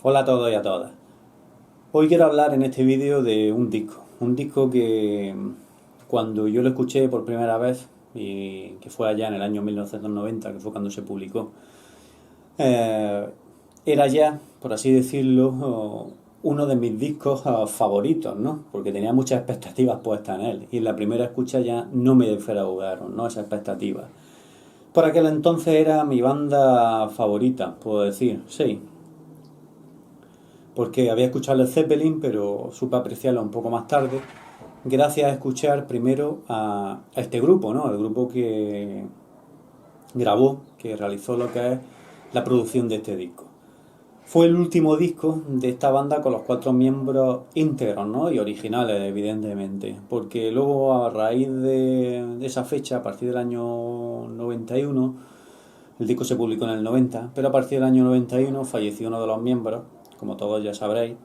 Hola a todos y a todas. Hoy quiero hablar en este vídeo de un disco que cuando yo lo escuché por primera vez, y que fue allá en el año 1990, que fue cuando se publicó, eh, era ya, por así decirlo, uno de mis discos favoritos, ¿no? Porque tenía muchas expectativas puestas en él, y en la primera escucha ya no me defraudaron, ¿no? Esas expectativas. Por aquel entonces era mi banda favorita, puedo decir, sí, porque había escuchado Led Zeppelin, pero supe apreciarlo un poco más tarde, gracias a escuchar primero a este grupo, ¿no? El grupo que grabó, que realizó lo que es la producción de este disco. Fue el último disco de esta banda con los cuatro miembros íntegros, ¿no? Y originales, evidentemente, porque luego a raíz de esa fecha, a partir del año 91, el disco se publicó en el 90, pero a partir del año 91 falleció uno de los miembros, como todos ya sabréis,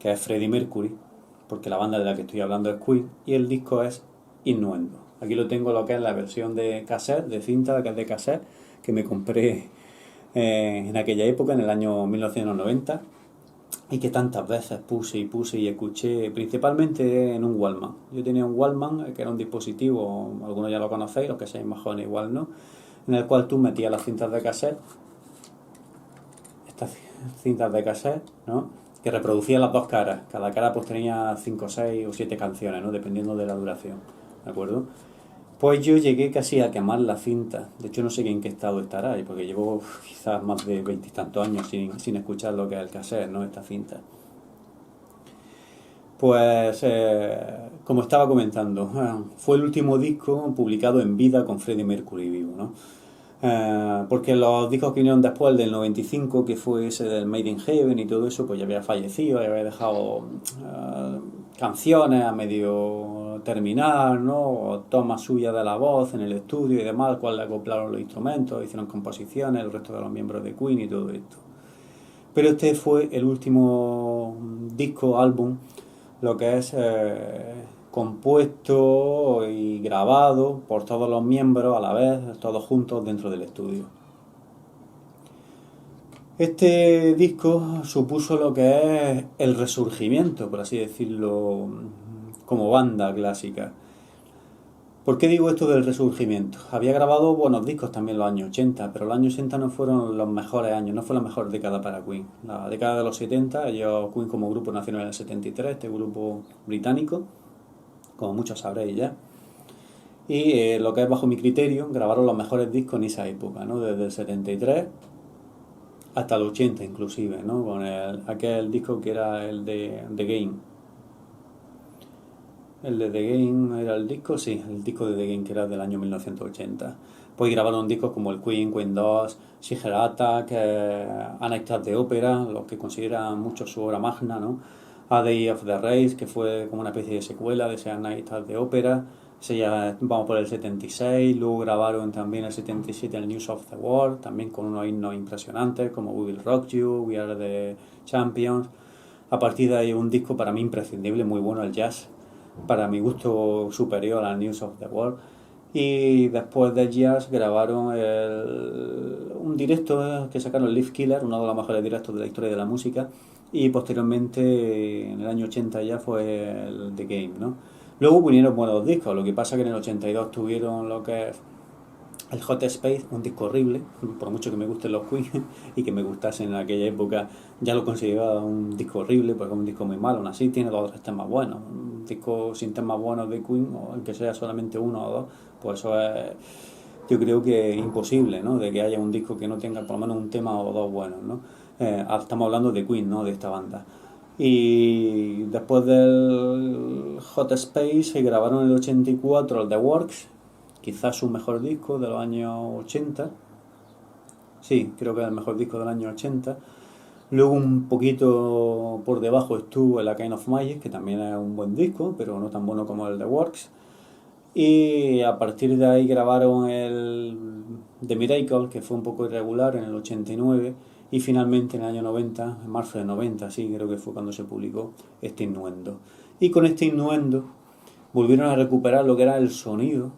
que es Freddie Mercury, porque la banda de la que estoy hablando es Queen, y el disco es Innuendo. Aquí lo tengo, lo que es la versión de cassette, de cinta, que es de cassette, que me compré en aquella época, en el año 1990, y que tantas veces puse y escuché, principalmente en un Walkman. Yo tenía un Walkman, que era un dispositivo, algunos ya lo conocéis, los que seáis más jóvenes igual no, en el cual tú metías las cintas de cassette, estas cintas de cassette, ¿no? Que reproducía las dos caras. Cada cara pues tenía 5, 6 o 7 canciones, ¿no? Dependiendo de la duración, ¿de acuerdo? Pues yo llegué casi a quemar la cinta. De hecho no sé en qué estado estará, porque llevo quizás más de 20 y tantos años sin escuchar lo que es el cassette, ¿no? Esta cinta. Pues, como estaba comentando, fue el último disco publicado en vida con Freddie Mercury vivo, ¿no? Porque los discos que vinieron después, el del 95, que fue ese del Made in Heaven y todo eso, pues ya había fallecido, ya había dejado canciones a medio terminar, ¿no? O tomas suyas de la voz en el estudio y demás, al cual le acoplaron los instrumentos, hicieron composiciones, el resto de los miembros de Queen y todo esto. Pero este fue el último disco, álbum, lo que es compuesto y grabado por todos los miembros a la vez, todos juntos dentro del estudio. Este disco supuso lo que es el resurgimiento, por así decirlo, como banda clásica. ¿Por qué digo esto del resurgimiento? Había grabado buenos discos también en los años 80, pero los años 80 no fueron los mejores años, no fue la mejor década para Queen. La década de los 70, ellos, Queen como grupo nació en el 73, este grupo británico, como muchos sabréis ya. Y lo que es bajo mi criterio, grabaron los mejores discos en esa época, ¿no? Desde el 73 hasta el 80 inclusive, ¿no? Con aquel disco que era el de The Game. El de The Game era el disco, sí, el disco de The Game que era del año 1980. Pues grabaron discos como el Queen 2, Singer Attack, A Night at the Opera, los que consideran mucho su obra magna, ¿no? A Day of the Race, que fue como una especie de secuela de ese A Night at the Opera. Ese ya vamos por el 76, luego grabaron también el 77 el News of the World, también con unos himnos impresionantes como We Will Rock You, We Are the Champions. A partir de ahí un disco para mí imprescindible, muy bueno el jazz, para mi gusto superior al News of the World. Y después de jazz grabaron un directo que sacaron Live Killer, uno de los mejores directos de la historia de la música, y posteriormente en el año 80 ya fue el The Game, ¿no? Luego vinieron buenos discos, lo que pasa que en el 82 tuvieron lo que es el Hot Space, un disco horrible, por mucho que me gusten los Queen y que me gustasen en aquella época, ya lo consideraba un disco horrible, porque es un disco muy malo, aún así tiene dos o tres temas buenos. Un disco sin temas buenos de Queen, o aunque sea solamente uno o dos, pues eso es, yo creo que es imposible, ¿no? De que haya un disco que no tenga por lo menos un tema o dos buenos, ¿no? Estamos hablando de Queen, ¿no? De esta banda. Y después del Hot Space se grabaron en el 84 el The Works, quizás su mejor disco de los años 80. Sí, creo que es el mejor disco del año 80. Luego un poquito por debajo estuvo el A Kind of Magic, que también es un buen disco, pero no tan bueno como el The Works. Y a partir de ahí grabaron el The Miracle, que fue un poco irregular en el 89. Y finalmente en el año 90, en marzo de 90, sí, creo que fue cuando se publicó este Innuendo. Y con este Innuendo volvieron a recuperar lo que era el sonido.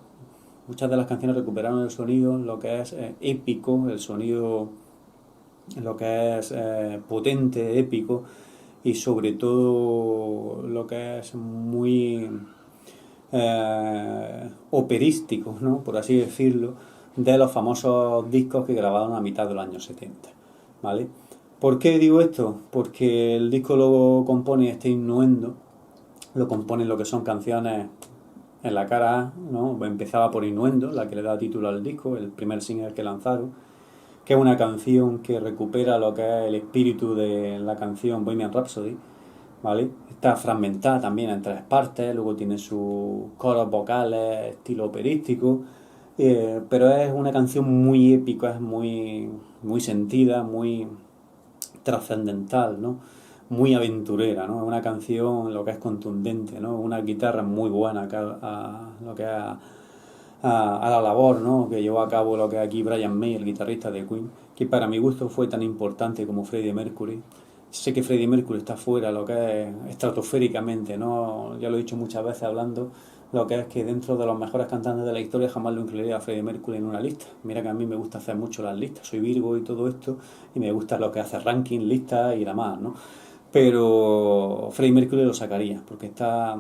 Muchas de las canciones recuperaron el sonido, lo que es épico, el sonido lo que es potente, épico y sobre todo lo que es muy operístico, ¿no? Por así decirlo, de los famosos discos que grabaron a mitad de los años 70, ¿vale? ¿Por qué digo esto? Porque el disco lo compone este innuendo, lo componen lo que son canciones en la cara A, ¿no? Empezaba por Innuendo, la que le da título al disco, el primer single que lanzaron, que es una canción que recupera lo que es el espíritu de la canción Bohemian Rhapsody, ¿vale? Está fragmentada también en tres partes, luego tiene sus coros vocales, estilo operístico, pero es una canción muy épica, es muy sentida, muy trascendental, ¿no? Muy aventurera, ¿no? Es una canción lo que es contundente, ¿no? Una guitarra muy buena lo que es a la labor, ¿no? Que llevó a cabo lo que es aquí Brian May, el guitarrista de Queen, que para mi gusto fue tan importante como Freddie Mercury. Sé que Freddie Mercury está fuera, lo que es estratosféricamente, ¿no? Ya lo he dicho muchas veces hablando, lo que es que dentro de los mejores cantantes de la historia jamás lo incluiría a Freddie Mercury en una lista. Mira que a mí me gusta hacer mucho las listas, soy Virgo y todo esto, y me gusta lo que hace ranking, listas y demás, ¿no? Pero Freddie Mercury lo sacaría, porque está,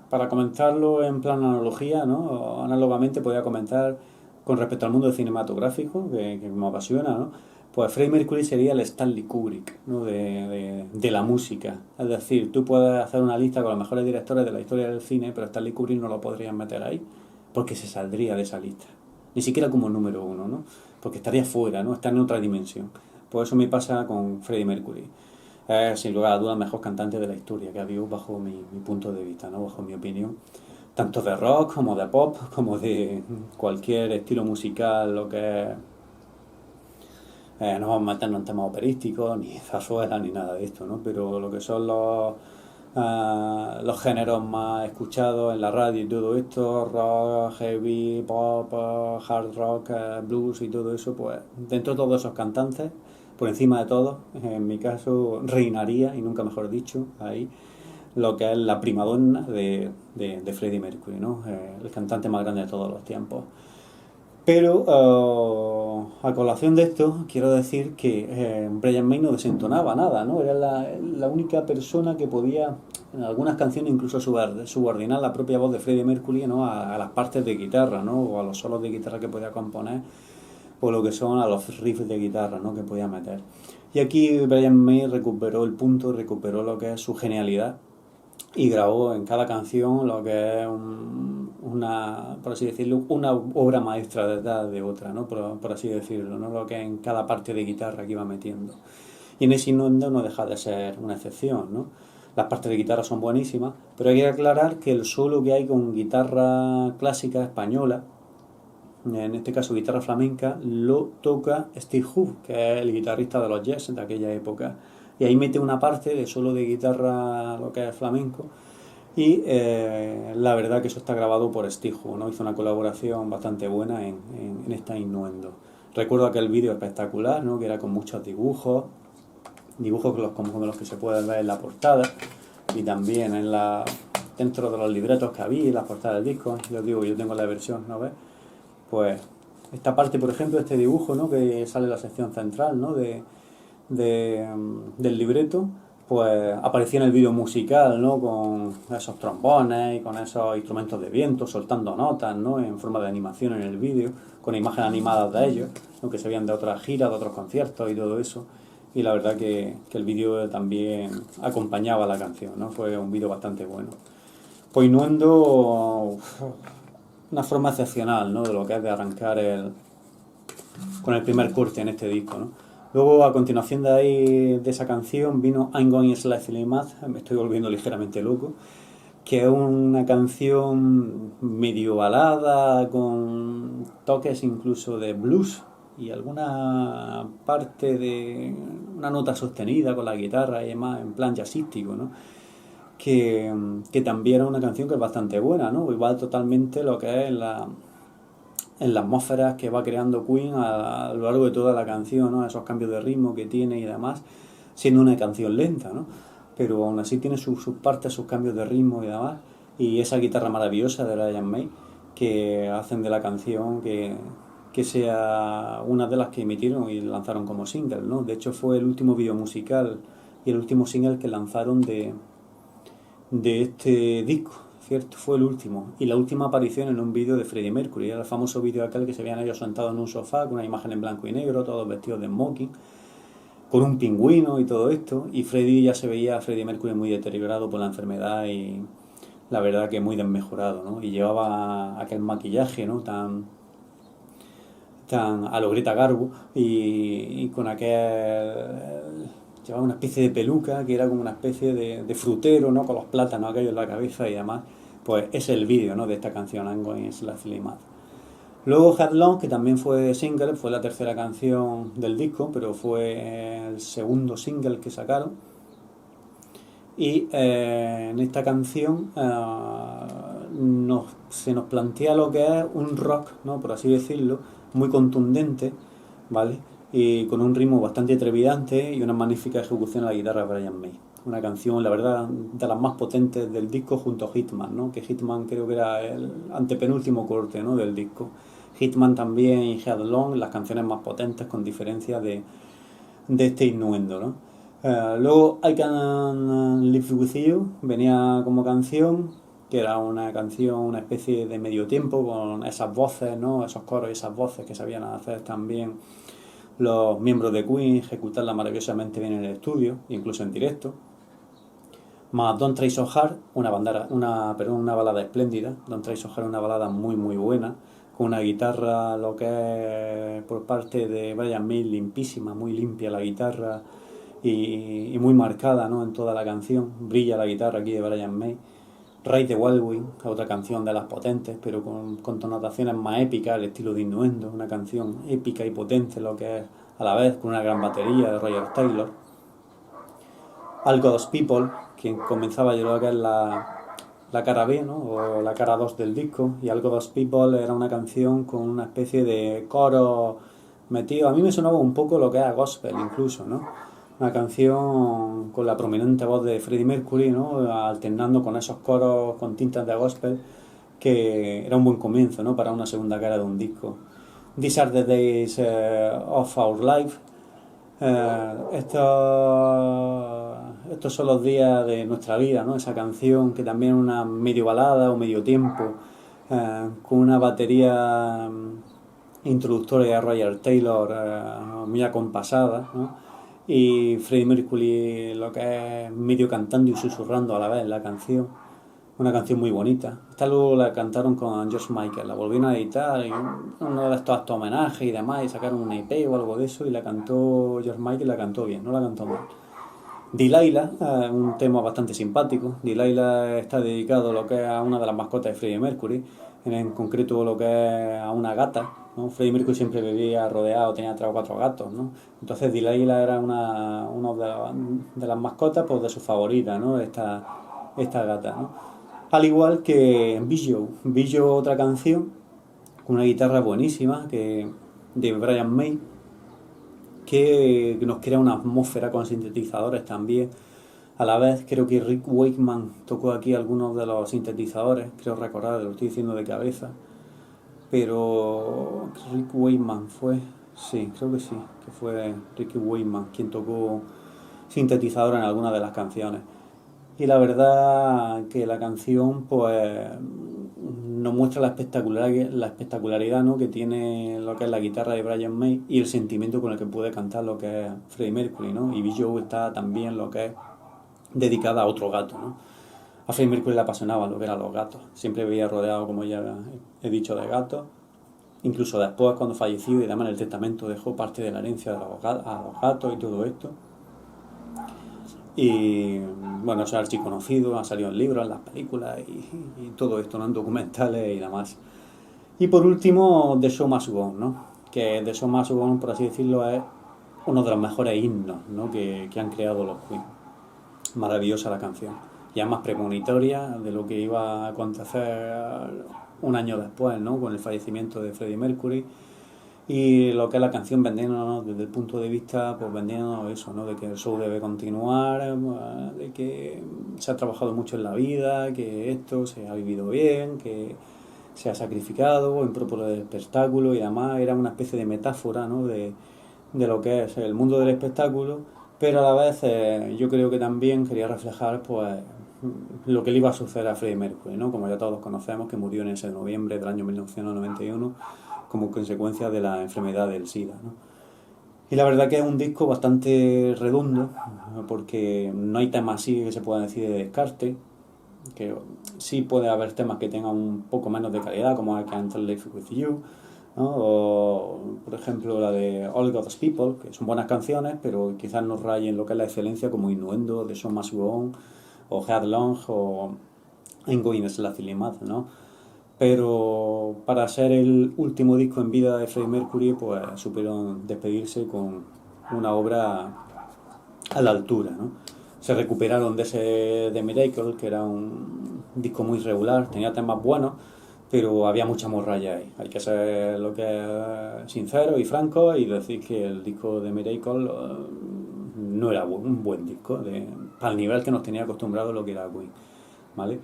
para comentarlo en plan analogía, ¿no? Análogamente podría comentar con respecto al mundo cinematográfico, que me apasiona, ¿no? Pues Freddie Mercury sería el Stanley Kubrick, ¿no? de la música. Es decir, tú puedes hacer una lista con los mejores directores de la historia del cine, pero Stanley Kubrick no lo podrías meter ahí, porque se saldría de esa lista. Ni siquiera como número uno, ¿no? Porque estaría fuera, ¿no? Está en otra dimensión. Por eso me pasa con Freddie Mercury. Es sin lugar a dudas el mejor cantante de la historia que ha habido bajo mi punto de vista, ¿no? Bajo mi opinión. Tanto de rock como de pop, como de cualquier estilo musical, lo que es no vamos a meternos en temas operísticos, ni zarzuelas, ni nada de esto, ¿no? Pero lo que son los géneros más escuchados en la radio y todo esto, rock, heavy, pop, hard rock, blues y todo eso, pues dentro de todos esos cantantes, por encima de todos, en mi caso, reinaría, y nunca mejor dicho, ahí, lo que es la primadonna de Freddie Mercury, ¿no? El cantante más grande de todos los tiempos. Pero a colación de esto, quiero decir que Brian May no desentonaba nada, ¿no? Era la única persona que podía, en algunas canciones, incluso subordinar la propia voz de Freddie Mercury, ¿no? A las partes de guitarra, ¿no? O a los solos de guitarra que podía componer, o lo que son a los riffs de guitarra, ¿no? Que podía meter. Y aquí Brian May recuperó el punto, recuperó lo que es su genialidad y grabó en cada canción lo que es una, por así decirlo, una obra maestra detrás de otra, ¿no? Por así decirlo, ¿no? Lo que es en cada parte de guitarra que iba metiendo. Y en ese innuendo no deja de ser una excepción, ¿no? Las partes de guitarra son buenísimas, pero hay que aclarar que el solo que hay con guitarra clásica española, en este caso guitarra flamenca, lo toca Steve Howe, que es el guitarrista de los Yes de aquella época. Y ahí mete una parte de solo de guitarra, lo que es flamenco, y la verdad que eso está grabado por Steve Howe, ¿no? Hizo una colaboración bastante buena en esta innuendo. Recuerdo aquel vídeo espectacular, ¿no? Que era con muchos dibujos como los que se pueden ver en la portada, y también dentro de los libretos que había, en las portadas del disco. Yo digo, yo tengo la versión, ¿no ves? Pues esta parte, por ejemplo, este dibujo, ¿no? Que sale en la sección central, ¿no? Del libreto, pues aparecía en el vídeo musical, ¿no? Con esos trombones y con esos instrumentos de viento soltando notas, ¿no? En forma de animación en el vídeo, con imágenes animadas de ellos, ¿no? Que se veían de otras giras, de otros conciertos y todo eso. Y la verdad que el vídeo también acompañaba la canción, ¿no? Fue un vídeo bastante bueno. Pues Innuendo, una forma excepcional, ¿no? De lo que es de arrancar con el primer corte en este disco, ¿no? Luego, a continuación de ahí, de esa canción, vino I'm Going Slightly Mad, me estoy volviendo ligeramente loco, que es una canción medio balada, con toques incluso de blues y alguna parte de una nota sostenida con la guitarra y demás, en plan jazzístico, ¿no? Que también es una canción que es bastante buena, ¿no? Igual totalmente lo que es en la atmósfera que va creando Queen a lo largo de toda la canción, ¿no? Esos cambios de ritmo que tiene y demás, siendo una canción lenta, ¿no? Pero aún así tiene sus partes, sus cambios de ritmo y demás, y esa guitarra maravillosa de Brian May que hacen de la canción que sea una de las que emitieron y lanzaron como single, ¿no? De hecho fue el último vídeo musical y el último single que lanzaron de este disco, ¿cierto? Fue el último. Y la última aparición en un vídeo de Freddie Mercury, era el famoso vídeo aquel que se veían ellos sentados en un sofá con una imagen en blanco y negro, todos vestidos de smoking, con un pingüino y todo esto, y Freddie ya se veía a Freddie Mercury muy deteriorado por la enfermedad y la verdad que muy desmejorado, ¿no? Y llevaba aquel maquillaje, ¿no? Tan a lo Greta Garbo y con aquel llevaba una especie de peluca que era como una especie de frutero, ¿no? Con los plátanos aquellos en la cabeza y demás. Pues es el vídeo, ¿no? De esta canción, I'm Going Slightly Mad. Luego Headlong, que también fue single, fue la tercera canción del disco, pero fue el segundo single que sacaron. Y en esta canción se nos plantea lo que es un rock, ¿no? Por así decirlo, muy contundente, ¿vale? Y con un ritmo bastante trepidante y una magnífica ejecución a la guitarra de Brian May. Una canción, la verdad, de las más potentes del disco junto a Hitman, ¿no? Que Hitman creo que era el antepenúltimo corte, ¿no? Del disco. Hitman también y Headlong, las canciones más potentes con diferencia de este innuendo, ¿no? Luego I Can Live With You venía como canción, que era una canción, una especie de medio tiempo con esas voces, ¿no? Esos coros y esas voces que sabían hacer también los miembros de Queen, ejecutarla maravillosamente bien en el estudio, incluso en directo. Más Don't Try So Hard, una balada espléndida. Don't Try So Hard, una balada muy muy buena, con una guitarra, lo que es por parte de Brian May, limpísima, muy limpia la guitarra y muy marcada, ¿no? En toda la canción. Brilla la guitarra aquí de Brian May. Ride the Wild Wind, otra canción de las potentes, pero con connotaciones más épicas, al estilo de Innuendo, una canción épica y potente, lo que es a la vez, con una gran batería de Roger Taylor. All God's People, que comenzaba yo creo que es la cara B, ¿no? O la cara 2 del disco, y All God's People era una canción con una especie de coro metido. A mí me sonaba un poco lo que es gospel incluso, ¿no? Una canción con la prominente voz de Freddie Mercury, ¿no? Alternando con esos coros con tintas de gospel, que era un buen comienzo, ¿no? Para una segunda cara de un disco. These are the days of our life. Estos son los días de nuestra vida, ¿no? Esa canción que también es una medio balada o medio tiempo, con una batería introductoria de Roger Taylor muy acompasada, ¿no? Y Freddie Mercury lo que es medio cantando y susurrando a la vez la canción. Una canción muy bonita. Esta luego la cantaron con George Michael, la volvieron a editar, y uno de estos actos homenajes y demás, y sacaron una EP o algo de eso, y la cantó George Michael, la cantó bien, no la cantó mal. Delilah, un tema bastante simpático. Delilah está dedicado a lo que es a una de las mascotas de Freddie Mercury, en concreto lo que es a una gata, ¿no? Freddie Mercury siempre vivía rodeado, tenía 3 o 4 gatos, ¿no? Entonces Delilah era una de las mascotas pues, de sus favoritas, ¿no? Esta gata, ¿no? Al igual que Bijou, otra canción con una guitarra buenísima de Brian May, que nos crea una atmósfera con sintetizadores también. A la vez creo que Rick Wakeman tocó aquí algunos de los sintetizadores, creo recordar, lo estoy diciendo de cabeza, pero Rick Wakeman fue, sí, creo que sí, que fue Rick Wakeman quien tocó sintetizador en algunas de las canciones. Y la verdad que la canción pues nos muestra la espectacularidad, ¿no? Que tiene lo que es la guitarra de Brian May y el sentimiento con el que puede cantar lo que es Freddie Mercury, ¿no? Y Bijou está también lo que es dedicada a otro gato, ¿no? A Freddie Mercury le apasionaba lo que eran los gatos. Siempre vivía rodeado, como ya he dicho, de gatos. Incluso después, cuando falleció y además en el testamento dejó parte de la herencia a los gatos y todo esto. Y bueno, es archiconocido, ha salido en libros, en las películas y todo esto, ¿no? En documentales y demás. Y por último, The Show Must Go On, ¿no? Que The Show Must Go On, por así decirlo, es uno de los mejores himnos, ¿no? que han creado los Queen. Maravillosa la canción. Ya más premonitoria de lo que iba a acontecer un año después, ¿no? Con el fallecimiento de Freddie Mercury. Y lo que es la canción vendiéndonos desde el punto de vista, pues vendiéndonos eso, ¿no? De que el show debe continuar, de que se ha trabajado mucho en la vida, que esto se ha vivido bien, que se ha sacrificado en pro del espectáculo y además era una especie de metáfora, ¿no? de lo que es el mundo del espectáculo, pero a la vez yo creo que también quería reflejar pues lo que le iba a suceder a Freddie Mercury, ¿no? Como ya todos conocemos, que murió en ese noviembre del año 1991 como consecuencia de la enfermedad del SIDA, ¿no? Y la verdad que es un disco bastante redondo, porque no hay temas así que se puedan decir de descarte, que sí puede haber temas que tengan un poco menos de calidad, como I Can't Live With You, ¿no? O por ejemplo la de All God's People, que son buenas canciones, pero quizás no rayen lo que es la excelencia, como Innuendo, The Show Must Go On, o Headlong, o I'm Going Slightly Mad, ¿no? Pero para ser el último disco en vida de Freddie Mercury, pues supieron despedirse con una obra a la altura, ¿no? Se recuperaron de ese The Miracle, que era un disco muy regular, tenía temas buenos, pero había mucha morralla ahí. Hay que ser lo que es sincero y franco y decir que el disco de Miracle no era un buen disco, al nivel que nos tenía acostumbrados lo que era Queen, ¿vale?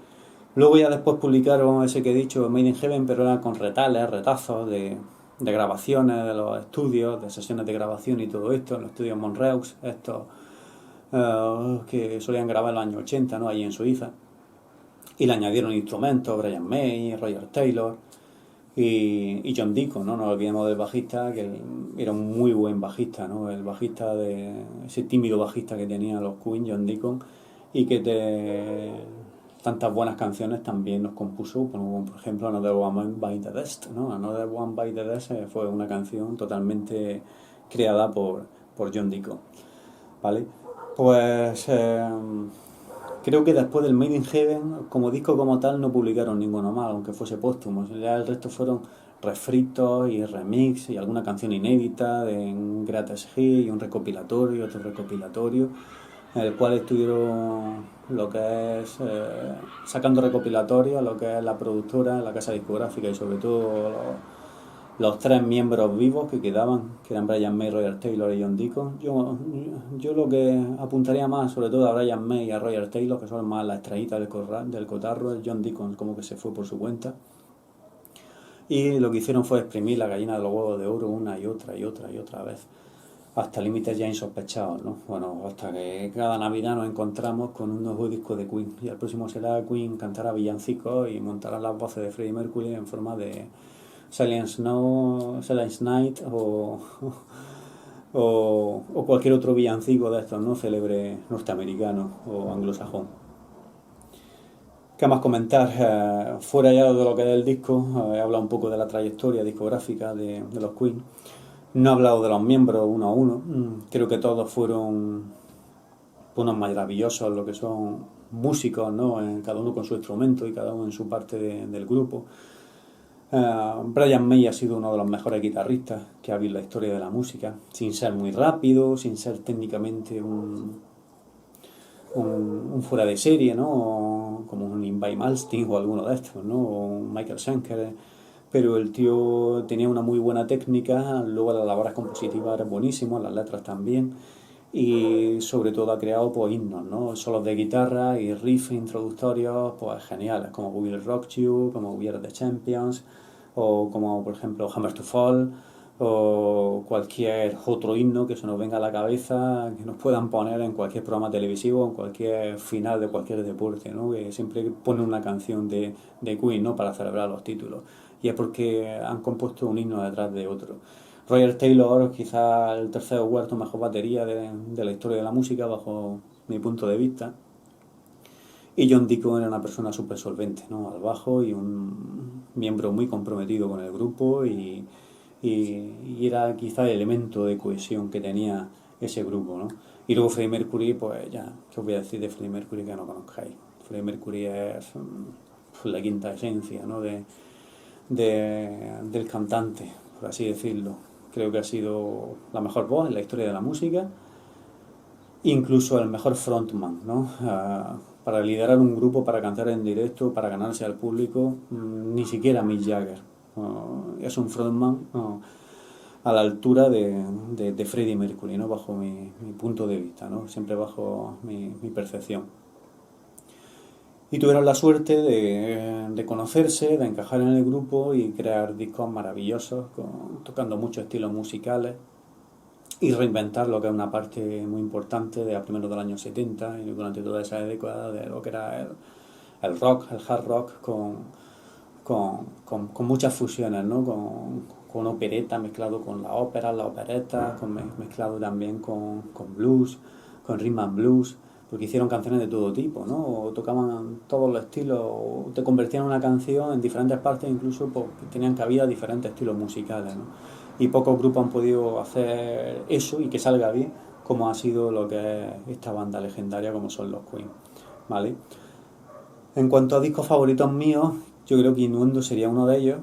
Luego ya después publicaron ese que he dicho, Made in Heaven, pero era con retazos de grabaciones de los estudios, de sesiones de grabación y todo esto, en los estudios Monreaux, estos que solían grabar en los años 80, ¿no? Allí en Suiza. Y le añadieron instrumentos, Brian May, Roger Taylor y John Deacon, ¿no? No olvidemos del bajista, que era un muy buen bajista, ¿no? El bajista ese tímido bajista que tenía los Queen, John Deacon, y que tantas buenas canciones también nos compuso, como por ejemplo Another One by the Dust, ¿no? Another One by the Dust fue una canción totalmente creada por John Deacon, ¿vale? Pues creo que después del Made in Heaven, como disco como tal, no publicaron ninguno más, aunque fuese póstumo. Ya el resto fueron refritos y remix y alguna canción inédita de un Greatest Hits y un recopilatorio, otro recopilatorio, en el cual estuvieron lo que es sacando recopilatorios, lo que es la productora, la casa discográfica y sobre todo los tres miembros vivos que quedaban, que eran Brian May, Roger Taylor y John Deacon. Yo lo que apuntaría más, sobre todo a Brian May y a Roger Taylor, que son más las estrellitas del cotarro, el John Deacon como que se fue por su cuenta. Y lo que hicieron fue exprimir la gallina de los huevos de oro una y otra y otra y otra vez, hasta límites ya insospechados, ¿no? Bueno, hasta que cada Navidad nos encontramos con un nuevo disco de Queen. Y el próximo será Queen cantará villancicos y montará las voces de Freddie Mercury en forma de Silent Snow, Silent Night o cualquier otro villancico de estos, ¿no? Célebre norteamericano o anglosajón. ¿Qué más comentar? Fuera ya de lo que es el disco, he hablado un poco de la trayectoria discográfica de los Queen. No he hablado de los miembros uno a uno. Creo que todos fueron unos maravillosos, lo que son músicos, ¿no? Cada uno con su instrumento y cada uno en su parte del grupo. Brian May ha sido uno de los mejores guitarristas que ha habido en la historia de la música, sin ser muy rápido, sin ser técnicamente un fuera de serie, ¿no? Como un Yngwie Malmsteen o alguno de estos, ¿no? O un Michael Schenker, pero el tío tenía una muy buena técnica, luego las labores compositivas eran buenísimas, las letras también, y sobre todo ha creado pues himnos, ¿no? Solos de guitarra y riffs introductorios pues geniales, como Will Rock You, como We Are the Champions, o como por ejemplo Hammer to Fall, o cualquier otro himno que se nos venga a la cabeza, que nos puedan poner en cualquier programa televisivo, en cualquier final de cualquier deporte, ¿no? Que siempre pone una canción de Queen, ¿no? Para celebrar los títulos. Y es porque han compuesto un himno detrás de otro. Roger Taylor, quizás el tercer o cuarto mejor batería de la historia de la música, bajo mi punto de vista. Y John Deacon era una persona súper solvente, ¿no? Al bajo y un miembro muy comprometido con el grupo y era quizá el elemento de cohesión que tenía ese grupo, ¿no? Y luego Freddie Mercury, pues ya, ¿qué os voy a decir de Freddie Mercury que no conozcáis? Freddie Mercury es la quinta esencia, ¿no? Del cantante, por así decirlo. Creo que ha sido la mejor voz en la historia de la música, incluso el mejor frontman, ¿no? Para liderar un grupo, para cantar en directo, para ganarse al público, ni siquiera Mick Jagger. Es un frontman a la altura de Freddie Mercury, ¿no? Bajo mi punto de vista, ¿no? Siempre bajo mi percepción. Y tuvieron la suerte de conocerse, de encajar en el grupo y crear discos maravillosos, tocando muchos estilos musicales y reinventar lo que es una parte muy importante de a primeros del año 70 y durante toda esa década de lo que era el rock, el hard rock, con muchas fusiones, ¿no? Con opereta mezclado con la ópera, la opereta, mezclado también con blues, con rhythm and blues, porque hicieron canciones de todo tipo, ¿no? O tocaban todos los estilos, o te convertían una canción en diferentes partes, incluso porque tenían cabida diferentes estilos musicales, ¿no? Y pocos grupos han podido hacer eso y que salga bien, como ha sido lo que es esta banda legendaria como son los Queen, ¿vale? En cuanto a discos favoritos míos, yo creo que Innuendo sería uno de ellos,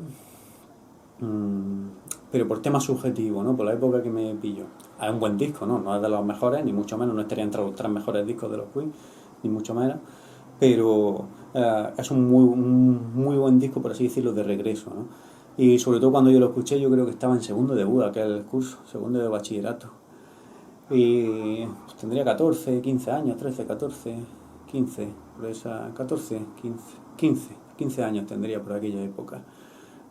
mm, pero por tema subjetivo, ¿no? Por la época que me pillo. Es un buen disco, ¿no? No es de los mejores, ni mucho menos, no estaría entre los tres mejores discos de los Queen, ni mucho menos, pero es un muy buen disco, por así decirlo, de regreso, ¿no? Y sobre todo cuando yo lo escuché, yo creo que estaba en segundo de BUA, que es el curso, segundo de bachillerato. Y pues, tendría 14, 15 años, 13, 14, 15, por esa, 14, 15 años tendría por aquella época,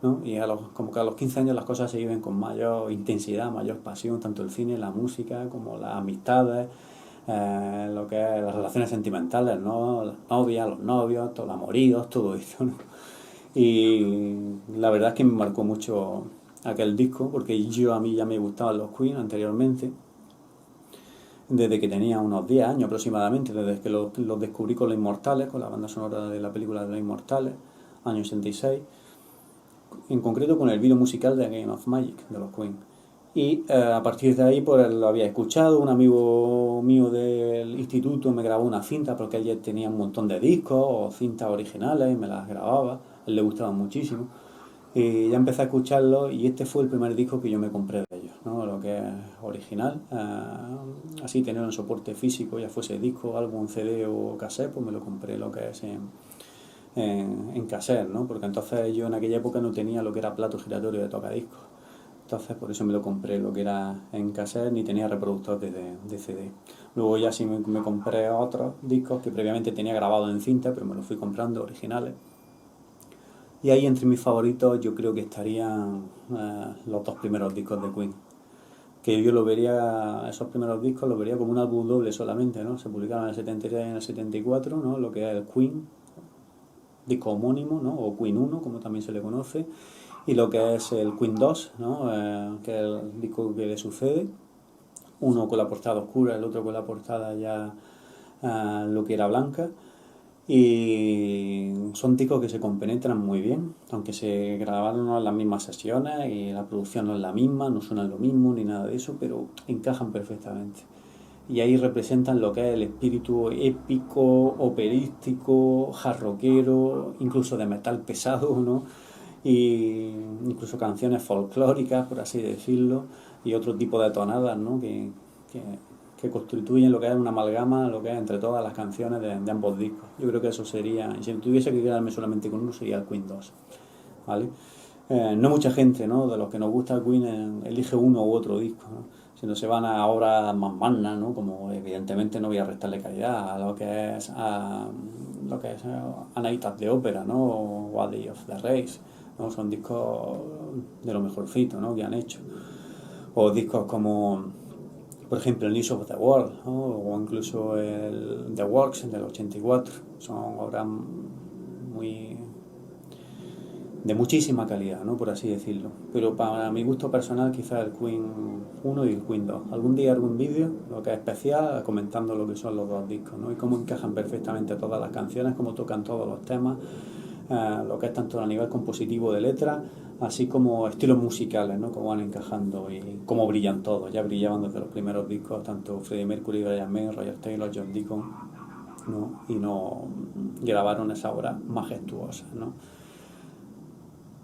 ¿no? Y como que a los 15 años las cosas se viven con mayor intensidad, mayor pasión, tanto el cine, la música, como las amistades, lo que es las relaciones sentimentales, ¿no? Las novias, los novios, todos los amoríos, todo eso, ¿no? Y la verdad es que me marcó mucho aquel disco, porque a mí ya me gustaban los Queen anteriormente, desde que tenía unos 10 años aproximadamente, desde que los descubrí con Los Inmortales, con la banda sonora de la película de Los Inmortales, año 86, en concreto con el vídeo musical de Game of Magic, de los Queen. Y a partir de ahí pues lo había escuchado, un amigo mío del instituto me grabó una cinta porque él ya tenía un montón de discos o cintas originales y me las grababa, a él le gustaban muchísimo. Y ya empecé a escucharlo y este fue el primer disco que yo me compré de ellos, ¿no? Lo que es original, así tener un soporte físico, ya fuese disco, álbum, CD o cassette, pues me lo compré lo que es en cassette, ¿no? Porque entonces yo en aquella época no tenía lo que era plato giratorio de tocadiscos. Entonces por eso me lo compré lo que era en cassette, ni tenía reproductor de CD. Luego ya sí me compré otros discos que previamente tenía grabados en cinta, pero me los fui comprando originales. Y ahí entre mis favoritos yo creo que estarían los dos primeros discos de Queen. Que yo lo vería, esos primeros discos los vería como un álbum doble solamente, ¿no? Se publicaron en el 73 y en el 74, ¿no? Lo que es el Queen, disco homónimo, ¿no? O Queen 1, como también se le conoce, y lo que es el Queen 2, ¿no? Que es el disco que le sucede, uno con la portada oscura, el otro con la portada ya lo que era blanca, y son discos que se compenetran muy bien, aunque se grabaron en las mismas sesiones y la producción no es la misma, no suenan lo mismo ni nada de eso, pero encajan perfectamente. Y ahí representan lo que es el espíritu épico, operístico, jarroquero, incluso de metal pesado, ¿no? Y incluso canciones folclóricas, por así decirlo, y otro tipo de tonadas, ¿no? que, que constituyen lo que es una amalgama, lo que es entre todas las canciones de ambos discos. Yo creo que eso sería, y si tuviese que quedarme solamente con uno, sería el Queen 2, ¿vale? No mucha gente, ¿no? De los que nos gusta Queen elige uno u otro disco, ¿no? Si no se van a obras más magnas, ¿no? Como evidentemente no voy a restarle calidad a lo que es A Night at the Opera, ¿no? O What Day of the Race, ¿no? Son discos de lo mejorcito, ¿no? Que han hecho. O discos como, por ejemplo, el News of the World, ¿no? O incluso el The Works del 84. Son obras muy de muchísima calidad, ¿no? Por así decirlo. Pero para mi gusto personal, quizás el Queen 1 y el Queen 2. Algún día algún vídeo, lo que es especial, comentando lo que son los dos discos, ¿no? Y cómo encajan perfectamente todas las canciones, cómo tocan todos los temas, lo que es tanto a nivel compositivo de letra, así como estilos musicales, ¿no? Cómo van encajando y cómo brillan todos. Ya brillaban desde los primeros discos, tanto Freddie Mercury, Brian May, Roger Taylor, John Deacon, ¿no? Y no grabaron esa obra majestuosa, ¿no?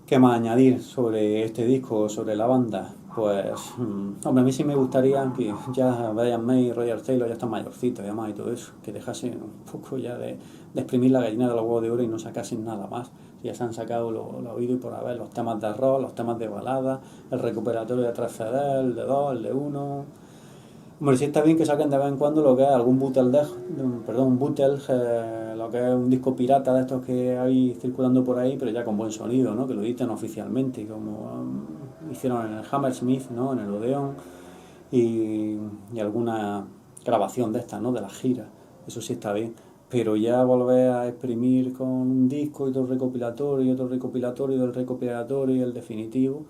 ¿Qué más añadir sobre este disco, sobre la banda? Pues, hombre, a mí sí me gustaría que ya Brian May y Roger Taylor ya están mayorcitos y demás y todo eso, que dejasen un poco ya de exprimir la gallina de los huevos de oro y no sacasen nada más. Ya se han sacado lo oído y por haber, los temas de rock, los temas de balada, el recuperatorio de 3 CD, el de 2, el de 1, Hombre, sí está bien que saquen de vez en cuando lo que es algún un bootleg, lo que es un disco pirata de estos que hay circulando por ahí, pero ya con buen sonido, ¿no? Que lo editen oficialmente, como hicieron en el Hammersmith, ¿no? En el Odeon, y, y alguna grabación de estas, ¿no? De las giras. Eso sí está bien. Pero ya volver a exprimir con un disco y otro recopilatorio y otro recopilatorio y el recopilatorio y el definitivo,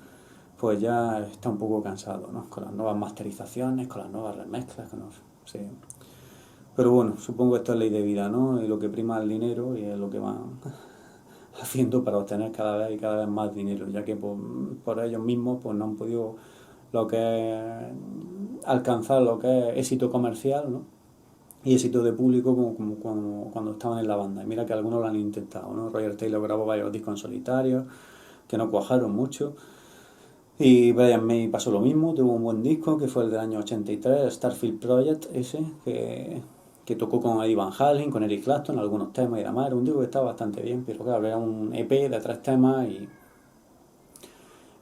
pues ya está un poco cansado, ¿no? Con las nuevas masterizaciones, con las nuevas remezclas, con los, sí. Pero bueno, supongo que esto es ley de vida, ¿no? Y lo que prima es el dinero y es lo que van haciendo para obtener cada vez y cada vez más dinero, ya que por ellos mismos pues no han podido lo que es alcanzar lo que es éxito comercial, ¿no? Y éxito de público como cuando estaban en la banda. Y mira que algunos lo han intentado, ¿no? Roger Taylor grabó varios discos en solitario, que no cuajaron mucho. Y Brian May pasó lo mismo, tuvo un buen disco, que fue el del año 83, Starfield Project, ese, que tocó con Eddie Van Halen, con Eric Clapton, algunos temas y demás. Era un disco que estaba bastante bien, pero claro, era un EP de 3 temas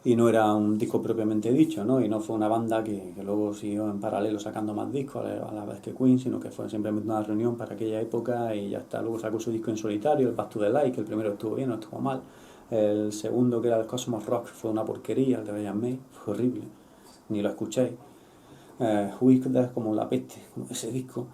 y no era un disco propiamente dicho, ¿no? Y no fue una banda que luego siguió en paralelo sacando más discos a la vez que Queen, sino que fue simplemente una reunión para aquella época y ya está. Luego sacó su disco en solitario, el Back to the Light, que el primero estuvo bien, no estuvo mal. El segundo, que era el Cosmos Rock, fue una porquería, el de Brian May, fue horrible, ni lo escuchéis. Wicked es como la peste, como ese disco.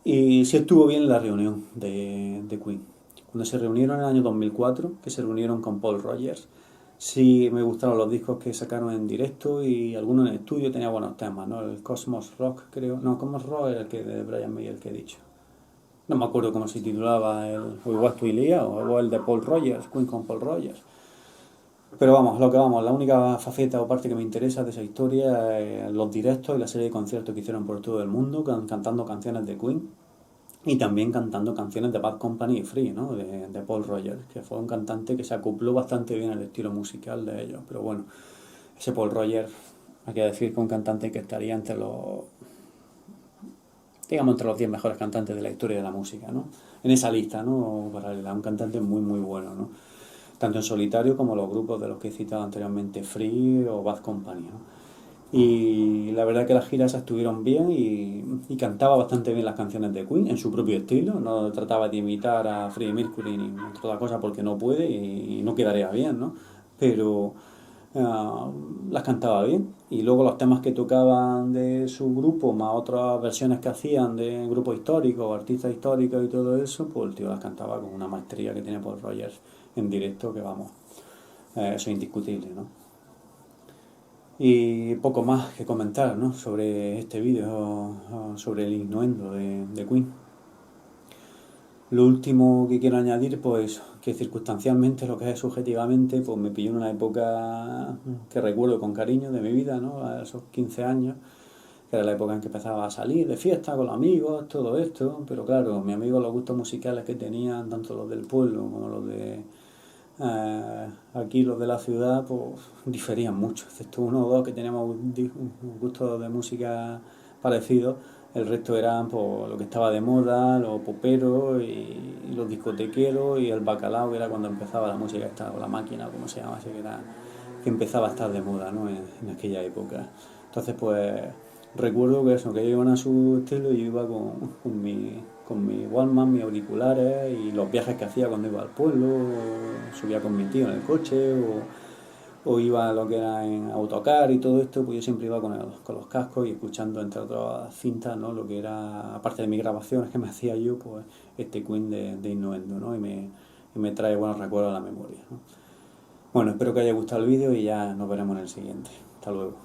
Y sí estuvo bien la reunión de Queen. Cuando se reunieron en el año 2004, que se reunieron con Paul Rogers, sí me gustaron los discos que sacaron en directo y algunos en estudio tenía buenos temas, ¿no? El Cosmos Rock, creo. No, Cosmos Rock es el que de Brian May, el que he dicho. No me acuerdo cómo se titulaba, o igual tú o el de Paul Rogers, Queen con Paul Rogers. Pero vamos, lo que vamos, la única faceta o parte que me interesa de esa historia es los directos y la serie de conciertos que hicieron por todo el mundo, cantando canciones de Queen y también cantando canciones de Bad Company y Free, ¿no? De Paul Rogers, que fue un cantante que se acopló bastante bien al estilo musical de ellos. Pero bueno, ese Paul Rogers, hay que decir que un cantante que estaría entre los, digamos, entre los 10 mejores cantantes de la historia de la música, ¿no? En esa lista, ¿no? Paralela, un cantante muy, muy bueno, ¿no? Tanto en solitario como los grupos de los que he citado anteriormente, Free o Bad Company, ¿no? Y la verdad que las giras estuvieron bien y cantaba bastante bien las canciones de Queen en su propio estilo, no trataba de imitar a Freddie Mercury ni otra cosa porque no puede y no quedaría bien, ¿no? Pero las cantaba bien y luego los temas que tocaban de su grupo más otras versiones que hacían de grupos históricos, artistas históricos y todo eso, pues el tío las cantaba con una maestría que tiene Paul Rogers en directo que vamos, eso es indiscutible, ¿no? Y poco más que comentar, ¿no? Sobre este vídeo, sobre el innuendo de Queen. Lo último que quiero añadir, pues, que circunstancialmente, lo que es subjetivamente, pues me pilló en una época que recuerdo con cariño de mi vida, ¿no? A esos 15 años, que era la época en que empezaba a salir de fiesta con los amigos, todo esto, pero claro, mis amigos, los gustos musicales que tenían, tanto los del pueblo como los de aquí los de la ciudad pues diferían mucho, excepto uno o dos que teníamos un gusto de música parecido, el resto eran pues, lo que estaba de moda, los poperos y los discotequeros y el bacalao, que era cuando empezaba la música esta, o la máquina, como se llama, así que era que empezaba a estar de moda, ¿no? En aquella época. Entonces pues recuerdo que eso, que iban a su estilo y yo iba con mi Walkman, mis auriculares y los viajes que hacía cuando iba al pueblo, subía con mi tío en el coche o iba a lo que era en autocar y todo esto, pues yo siempre iba con los cascos y escuchando entre otras cintas, ¿no? Lo que era, aparte de mis grabaciones que me hacía yo, pues este Queen de Innuendo, ¿no? Y me trae buenos recuerdos a la memoria, ¿no? Bueno, espero que haya gustado el vídeo y ya nos veremos en el siguiente. Hasta luego.